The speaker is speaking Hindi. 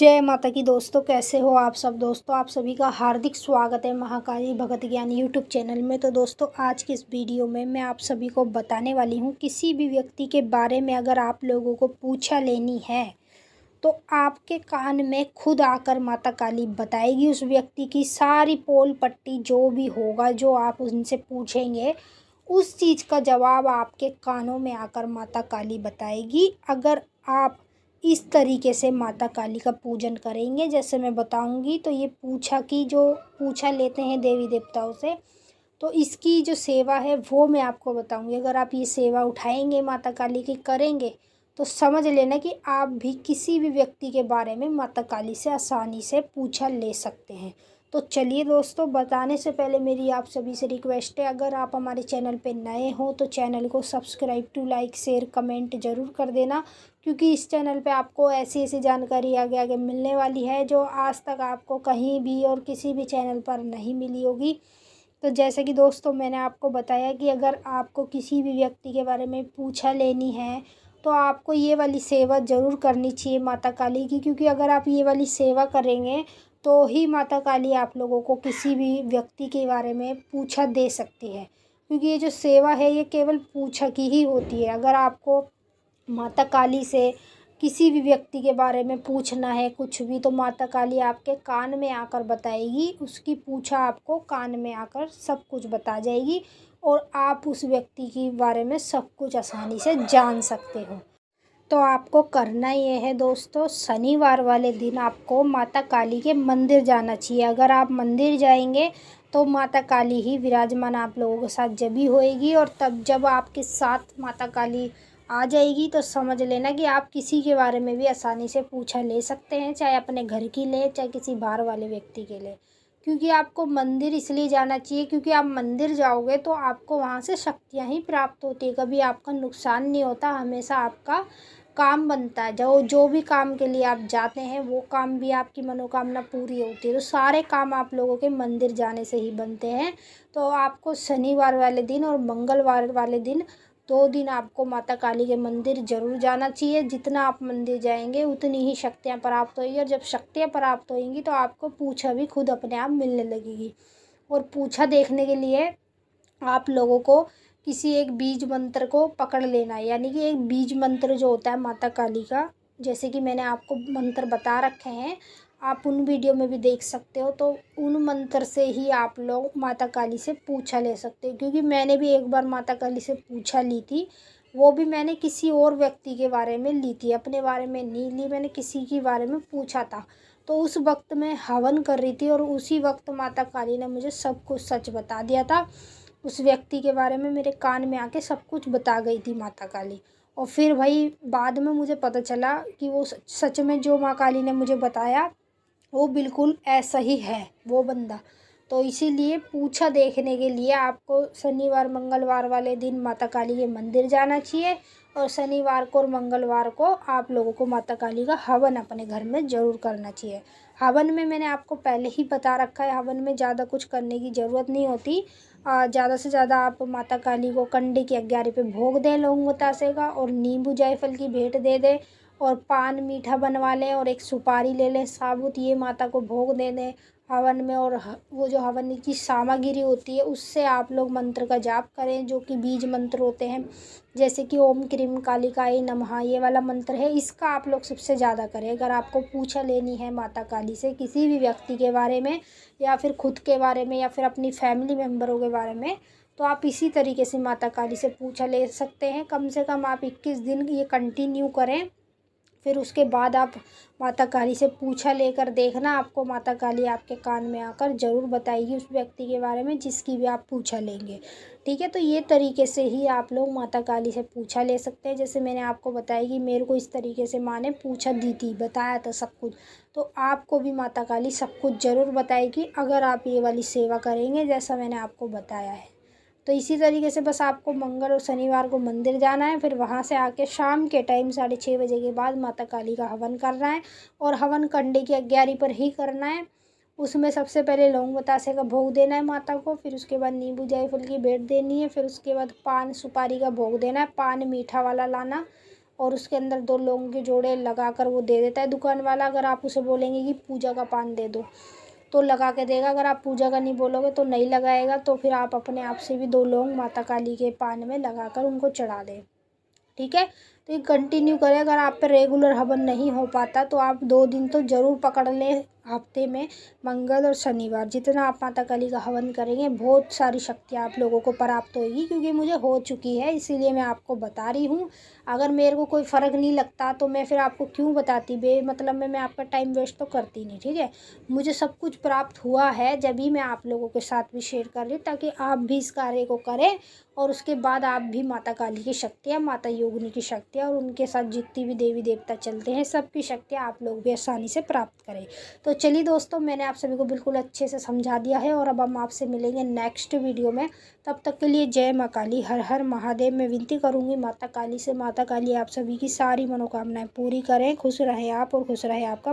जय माता की दोस्तों, कैसे हो आप सब। दोस्तों आप सभी का हार्दिक स्वागत है महाकाली भगत ज्ञान यूट्यूब चैनल में। तो दोस्तों आज की इस वीडियो में मैं आप सभी को बताने वाली हूँ, किसी भी व्यक्ति के बारे में अगर आप लोगों को पूछा लेनी है तो आपके कान में खुद आकर माता काली बताएगी। उस व्यक्ति की सारी पोल पट्टी जो भी होगा, जो आप उनसे पूछेंगे उस चीज़ का जवाब आपके कानों में आकर माता काली बताएगी। अगर आप इस तरीके से माता काली का पूजन करेंगे जैसे मैं बताऊंगी, तो ये पूछा लेते हैं देवी देवताओं से, तो इसकी जो सेवा है वो मैं आपको बताऊंगी। अगर आप ये सेवा उठाएंगे माता काली की करेंगे तो समझ लेना कि आप भी किसी भी व्यक्ति के बारे में माता काली से आसानी से पूछा ले सकते हैं। तो चलिए दोस्तों, बताने से पहले मेरी आप सभी से रिक्वेस्ट है, अगर आप हमारे चैनल पे नए हो तो चैनल को subscribe to like share comment ज़रूर कर देना, क्योंकि इस चैनल पे आपको ऐसी ऐसी जानकारी आगे आगे मिलने वाली है जो आज तक आपको कहीं भी और किसी भी चैनल पर नहीं मिली होगी। तो जैसे कि दोस्तों मैंने आपको बताया कि अगर आपको किसी भी व्यक्ति के बारे में पूछा लेनी है तो आपको ये वाली सेवा ज़रूर करनी चाहिए माता काली की, क्योंकि अगर आप ये वाली सेवा करेंगे तो ही माता काली आप लोगों को किसी भी व्यक्ति के बारे में पूछा दे सकती है। क्योंकि ये जो सेवा है ये केवल पूछा की ही होती है। अगर आपको माता काली से किसी भी व्यक्ति के बारे में पूछना है कुछ भी, तो माता काली आपके कान में आकर बताएगी। उसकी पूछा आपको कान में आकर सब कुछ बता जाएगी और आप उस व्यक्ति के बारे में सब कुछ आसानी से जान सकते हो। तो आपको करना ये है दोस्तों, शनिवार वाले दिन आपको माता काली के मंदिर जाना चाहिए। अगर आप मंदिर जाएंगे तो माता काली ही विराजमान आप लोगों के साथ जब भी होएगी, और तब जब आपके साथ माता काली आ जाएगी तो समझ लेना कि आप किसी के बारे में भी आसानी से पूछा ले सकते हैं, चाहे अपने घर की ले चाहे किसी बाहर वाले व्यक्ति के ले। क्योंकि आपको मंदिर इसलिए जाना चाहिए क्योंकि आप मंदिर जाओगे तो आपको वहाँ से शक्तियाँ ही प्राप्त होती है, कभी आपका नुकसान नहीं होता, हमेशा आपका काम बनता है। जो जो भी काम के लिए आप जाते हैं वो काम भी आपकी मनोकामना पूरी होती है। तो सारे काम आप लोगों के मंदिर जाने से ही बनते हैं। तो आपको शनिवार वाले दिन और मंगलवार वाले दिन 2 दिन आपको माता काली के मंदिर ज़रूर जाना चाहिए। जितना आप मंदिर जाएंगे उतनी ही शक्तियाँ प्राप्त होगी, और जब शक्तियाँ प्राप्त होंगी तो आपको पूछा भी खुद अपने आप मिलने लगेगी। और पूछा देखने के लिए आप लोगों को किसी एक बीज मंत्र को पकड़ लेना है, यानी कि एक बीज मंत्र जो होता है माता काली का, जैसे कि मैंने आपको मंत्र बता रखे हैं, आप उन वीडियो में भी देख सकते हो। तो उन मंत्र से ही आप लोग माता काली से पूछा ले सकते हो। क्योंकि मैंने भी एक बार माता काली से पूछा ली थी, वो भी मैंने किसी और व्यक्ति के बारे में ली थी, अपने बारे में नहीं ली, मैंने किसी के बारे में पूछा था। तो उस वक्त मैं हवन कर रही थी और उसी वक्त माता काली ने मुझे सब कुछ सच बता दिया था। उस व्यक्ति के बारे में मेरे कान में आके सब कुछ बता गई थी माता काली। और फिर भाई बाद में मुझे पता चला कि वो सच में जो माँ काली ने मुझे बताया वो बिल्कुल ऐसा ही है वो बंदा। तो इसीलिए पूछा देखने के लिए आपको शनिवार मंगलवार वाले दिन माता काली के मंदिर जाना चाहिए, और शनिवार को और मंगलवार को आप लोगों को माता काली का हवन अपने घर में ज़रूर करना चाहिए। हवन में मैंने आपको पहले ही बता रखा है, हवन में ज़्यादा कुछ करने की ज़रूरत नहीं होती। ज़्यादा से ज़्यादा आप माता काली को कंडे की 11 पे भोग दें लौंग बतासे का, और नींबू जायफल की भेंट दे दें, और पान मीठा बनवा लें और एक सुपारी ले लें साबुत, ये माता को भोग दे दें हवन में। और वो जो हवन की सामग्री होती है उससे आप लोग मंत्र का जाप करें, जो कि बीज मंत्र होते हैं, जैसे कि ओम क्रीम कालिकाय नमः, ये वाला मंत्र है, इसका आप लोग सबसे ज़्यादा करें। अगर आपको पूछा लेनी है माता काली से किसी भी व्यक्ति के बारे में, या फिर खुद के बारे में, या फिर अपनी फैमिली मेम्बरों के बारे में, तो आप इसी तरीके से माता काली से पूछा ले सकते हैं। कम से कम आप 21 दिन ये कंटिन्यू करें, फिर उसके बाद आप माता काली से पूछा लेकर देखना, आपको माता काली आपके कान में आकर ज़रूर बताएगी उस व्यक्ति के बारे में जिसकी भी आप पूछा लेंगे। ठीक है, तो ये तरीके से ही आप लोग माता काली से पूछा ले सकते हैं। जैसे मैंने आपको बताया कि मेरे को इस तरीके से माँ ने पूछा दी थी, बताया था सब कुछ, तो आपको भी माता काली सब कुछ ज़रूर बताएगी अगर आप ये वाली सेवा करेंगे जैसा मैंने आपको बताया है। तो इसी तरीके से बस आपको मंगल और शनिवार को मंदिर जाना है, फिर वहाँ से आके शाम के टाइम 6:30 बजे के बाद माता काली का हवन करना है, और हवन कंडे की 11 पर ही करना है। उसमें सबसे पहले लौंग बतासे का भोग देना है माता को, फिर उसके बाद नींबू जायफल की भेंट देनी है, फिर उसके बाद पान सुपारी का भोग देना है, पान मीठा वाला लाना, और उसके अंदर 2 लौंग के जोड़े लगा कर वो दे देता है दुकान वाला। अगर आप उसे बोलेंगे कि पूजा का पान दे दो तो लगा के देगा। अगर आप पूजा का नहीं बोलोगे तो नहीं लगाएगा। तो फिर आप अपने आप से भी 2 लौंग माता काली के पान में लगा कर उनको चढ़ा दें, ठीक है। तो ये कंटिन्यू करें। अगर आप पे रेगुलर हवन नहीं हो पाता तो आप 2 दिन तो ज़रूर पकड़ लें हफ्ते में, मंगल और शनिवार। जितना आप माता काली का हवन करेंगे बहुत सारी शक्तियाँ आप लोगों को प्राप्त होगी, क्योंकि मुझे हो चुकी है इसीलिए मैं आपको बता रही हूँ। अगर मेरे को कोई फ़र्क नहीं लगता तो मैं फिर आपको क्यों बताती, बेमतलब में मैं आपका टाइम वेस्ट तो करती नहीं, ठीक है। मुझे सब कुछ प्राप्त हुआ है जब भी मैं आप लोगों के साथ भी शेयर कर रही हूँ, ताकि आप भी इस कार्य को करें और उसके बाद आप भी माता काली की शक्तियाँ, माता योगिनी की शक्तियाँ और उनके साथ जितनी भी देवी देवता चलते हैं सबकी शक्तियाँ आप लोग भी आसानी से प्राप्त करें। तो चलिए दोस्तों, मैंने आप सभी को बिल्कुल अच्छे से समझा दिया है और अब हम आपसे मिलेंगे नेक्स्ट वीडियो में। तब तक के लिए जय माँ काली, हर हर महादेव। मैं विनती करूँगी माता काली से, माता काली आप सभी की सारी मनोकामनाएं पूरी करें। खुश रहें आप और खुश रहे आपका